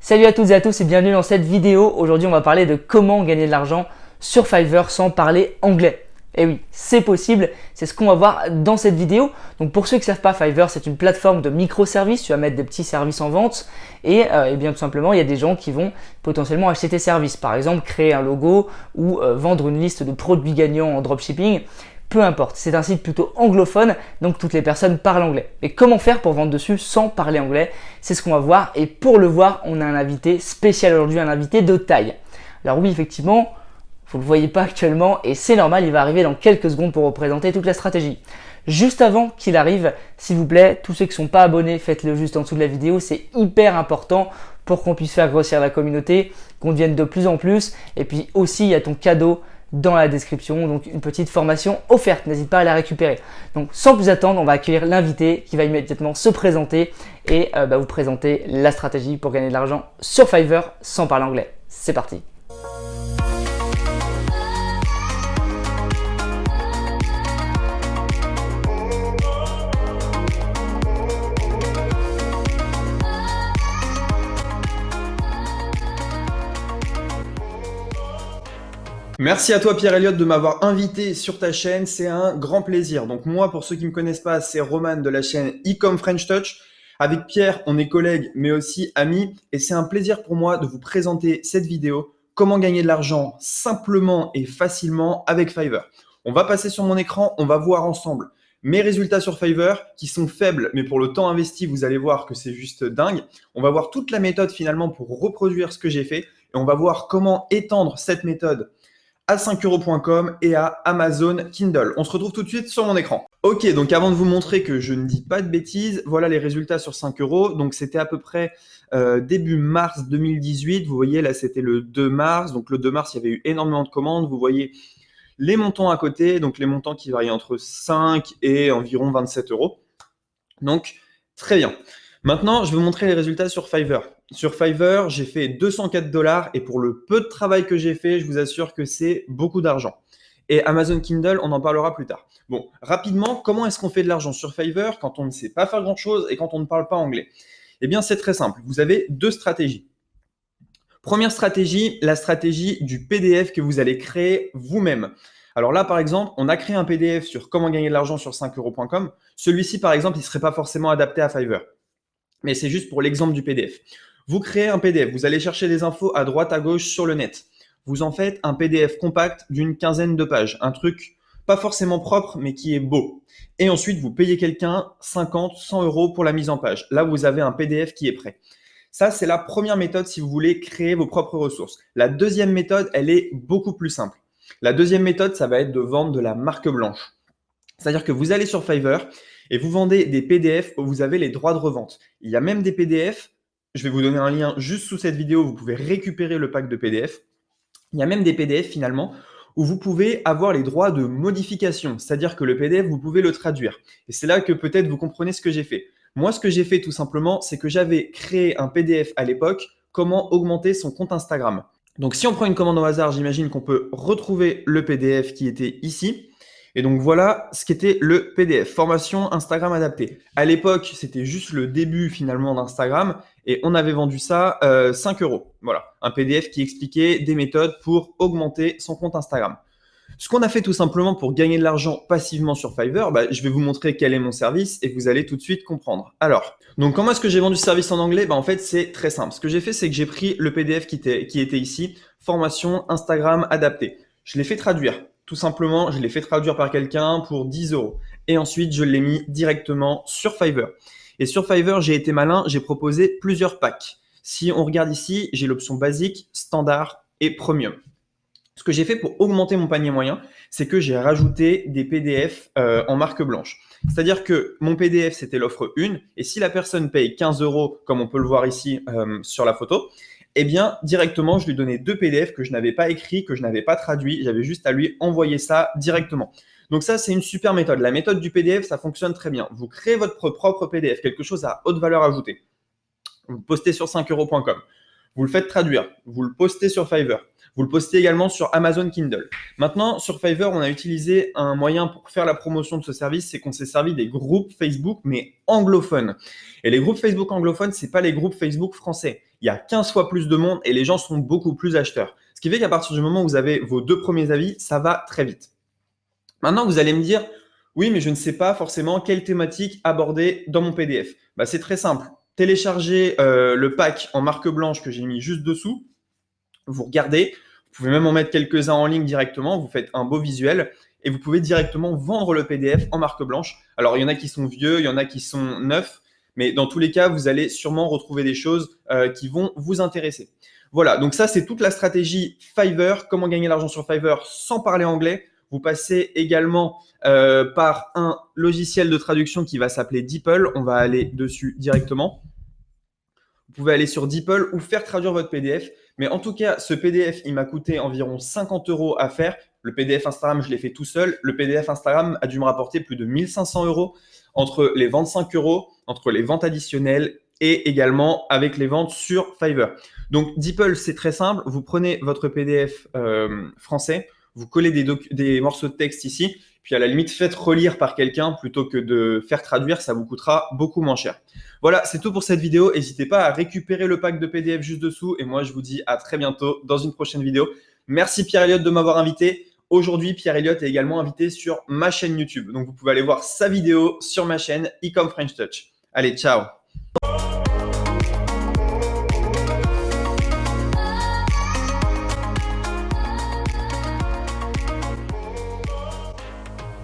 Salut à toutes et à tous et bienvenue dans cette vidéo. Aujourd'hui, on va parler de comment gagner de l'argent sur Fiverr sans parler anglais. Et oui, c'est possible, c'est ce qu'on va voir dans cette vidéo. Donc pour ceux qui ne savent pas, Fiverr, c'est une plateforme de microservices. Tu vas mettre des petits services en vente et bien tout simplement, il y a des gens qui vont potentiellement acheter tes services. Par exemple, créer un logo ou vendre une liste de produits gagnants en dropshipping. Peu importe, c'est un site plutôt anglophone, donc toutes les personnes parlent anglais. Mais comment faire pour vendre dessus sans parler anglais? C'est ce qu'on va voir, et pour le voir, on a un invité spécial aujourd'hui, un invité de taille. Alors oui, effectivement, vous ne le voyez pas actuellement, et c'est normal, il va arriver dans quelques secondes pour représenter toute la stratégie. Juste avant qu'il arrive, s'il vous plaît, tous ceux qui ne sont pas abonnés, faites-le juste en dessous de la vidéo, c'est hyper important pour qu'on puisse faire grossir la communauté, qu'on devienne de plus en plus, et puis aussi il y a ton cadeau dans la description, donc une petite formation offerte, n'hésite pas à la récupérer. Donc sans plus attendre, on va accueillir l'invité qui va immédiatement se présenter et vous présenter la stratégie pour gagner de l'argent sur Fiverr sans parler anglais. C'est parti. Merci à toi Pierre-Elliott de m'avoir invité sur ta chaîne, c'est un grand plaisir. Donc moi, pour ceux qui ne me connaissent pas, c'est Roman de la chaîne Ecom French Touch. Avec Pierre, on est collègues mais aussi amis et c'est un plaisir pour moi de vous présenter cette vidéo, comment gagner de l'argent simplement et facilement avec Fiverr. On va passer sur mon écran, on va voir ensemble mes résultats sur Fiverr qui sont faibles, mais pour le temps investi, vous allez voir que c'est juste dingue. On va voir toute la méthode finalement pour reproduire ce que j'ai fait et on va voir comment étendre cette méthode à 5euros.com et à Amazon Kindle. On se retrouve tout de suite sur mon écran. Ok, donc avant de vous montrer que je ne dis pas de bêtises, voilà les résultats sur 5 euros. Donc c'était à peu près début mars 2018. Vous voyez là, c'était le 2 mars. Donc le 2 mars, il y avait eu énormément de commandes. Vous voyez les montants à côté, donc les montants qui varient entre 5 et environ 27 euros. Donc très bien. Maintenant, je vais vous montrer les résultats sur Fiverr. Sur Fiverr, j'ai fait 204 $ et pour le peu de travail que j'ai fait, je vous assure que c'est beaucoup d'argent. Et Amazon Kindle, on en parlera plus tard. Bon, rapidement, comment est-ce qu'on fait de l'argent sur Fiverr quand on ne sait pas faire grand-chose et quand on ne parle pas anglais? Eh bien, c'est très simple. Vous avez deux stratégies. Première stratégie, la stratégie du PDF que vous allez créer vous-même. Alors là, par exemple, on a créé un PDF sur comment gagner de l'argent sur 5euros.com. Celui-ci, par exemple, il ne serait pas forcément adapté à Fiverr. Mais c'est juste pour l'exemple du PDF. Vous créez un PDF, vous allez chercher des infos à droite, à gauche sur le net. Vous en faites un PDF compact d'une quinzaine de pages, un truc pas forcément propre, mais qui est beau. Et ensuite, vous payez quelqu'un 50, 100 euros pour la mise en page. Là, vous avez un PDF qui est prêt. Ça, c'est la première méthode si vous voulez créer vos propres ressources. La deuxième méthode, elle est beaucoup plus simple. La deuxième méthode, ça va être de vendre de la marque blanche. C'est-à-dire que vous allez sur Fiverr et vous vendez des PDF où vous avez les droits de revente. Il y a même des PDF, je vais vous donner un lien juste sous cette vidéo, vous pouvez récupérer le pack de PDF. Il y a même des PDF finalement où vous pouvez avoir les droits de modification, c'est-à-dire que le PDF, vous pouvez le traduire. Et c'est là que peut-être vous comprenez ce que j'ai fait. Moi, ce que j'ai fait tout simplement, c'est que j'avais créé un PDF à l'époque, comment augmenter son compte Instagram. Donc si on prend une commande au hasard, j'imagine qu'on peut retrouver le PDF qui était ici. Et donc voilà ce qu'était le PDF, formation Instagram adaptée. À l'époque, c'était juste le début finalement d'Instagram et on avait vendu ça 5 euros. Voilà, un PDF qui expliquait des méthodes pour augmenter son compte Instagram. Ce qu'on a fait tout simplement pour gagner de l'argent passivement sur Fiverr, je vais vous montrer quel est mon service et vous allez tout de suite comprendre. Alors, donc comment est-ce que j'ai vendu ce service en anglais? En fait, c'est très simple. Ce que j'ai fait, c'est que j'ai pris le PDF qui était ici, formation Instagram adaptée. Je l'ai fait traduire. Tout simplement, je l'ai fait traduire par quelqu'un pour 10 euros. Et ensuite, je l'ai mis directement sur Fiverr. Et sur Fiverr, j'ai été malin, j'ai proposé plusieurs packs. Si on regarde ici, j'ai l'option basique, standard et premium. Ce que j'ai fait pour augmenter mon panier moyen, c'est que j'ai rajouté des PDF en marque blanche. C'est-à-dire que mon PDF, c'était l'offre 1. Et si la personne paye 15 euros, comme on peut le voir ici sur la photo, eh bien, directement, je lui donnais 2 PDF que je n'avais pas écrits, que je n'avais pas traduits. J'avais juste à lui envoyer ça directement. Donc ça, c'est une super méthode. La méthode du PDF, ça fonctionne très bien. Vous créez votre propre PDF, quelque chose à haute valeur ajoutée. Vous le postez sur 5euros.com. Vous le faites traduire. Vous le postez sur Fiverr. Vous le postez également sur Amazon Kindle. Maintenant, sur Fiverr, on a utilisé un moyen pour faire la promotion de ce service, c'est qu'on s'est servi des groupes Facebook, mais anglophones. Et les groupes Facebook anglophones, c'est pas les groupes Facebook français. il y a 15 fois plus de monde et les gens sont beaucoup plus acheteurs. Ce qui fait qu'à partir du moment où vous avez vos 2 premiers avis, ça va très vite. Maintenant, vous allez me dire, oui, mais je ne sais pas forcément quelle thématique aborder dans mon PDF. Bah, c'est très simple. Téléchargez le pack en marque blanche que j'ai mis juste dessous. Vous regardez, vous pouvez même en mettre quelques-uns en ligne directement. Vous faites un beau visuel et vous pouvez directement vendre le PDF en marque blanche. Alors, il y en a qui sont vieux, il y en a qui sont neufs, mais dans tous les cas, vous allez sûrement retrouver des choses qui vont vous intéresser. Voilà, donc ça, c'est toute la stratégie Fiverr, comment gagner l'argent sur Fiverr sans parler anglais. Vous passez également par un logiciel de traduction qui va s'appeler DeepL. On va aller dessus directement. Vous pouvez aller sur DeepL ou faire traduire votre PDF. Mais en tout cas, ce PDF, il m'a coûté environ 50 € à faire. Le PDF Instagram, je l'ai fait tout seul. Le PDF Instagram a dû me rapporter plus de 1500 € entre les ventes 5 €, entre les ventes additionnelles et également avec les ventes sur Fiverr. Donc, DeepL, c'est très simple. Vous prenez votre PDF français, vous collez des morceaux de texte ici, puis à la limite, faites relire par quelqu'un plutôt que de faire traduire, ça vous coûtera beaucoup moins cher. Voilà, c'est tout pour cette vidéo. N'hésitez pas à récupérer le pack de PDF juste dessous et moi, je vous dis à très bientôt dans une prochaine vidéo. Merci Pierre Elliott de m'avoir invité. Aujourd'hui, Pierre Elliott est également invité sur ma chaîne YouTube. Donc, vous pouvez aller voir sa vidéo sur ma chaîne Ecom French Touch. Allez, ciao!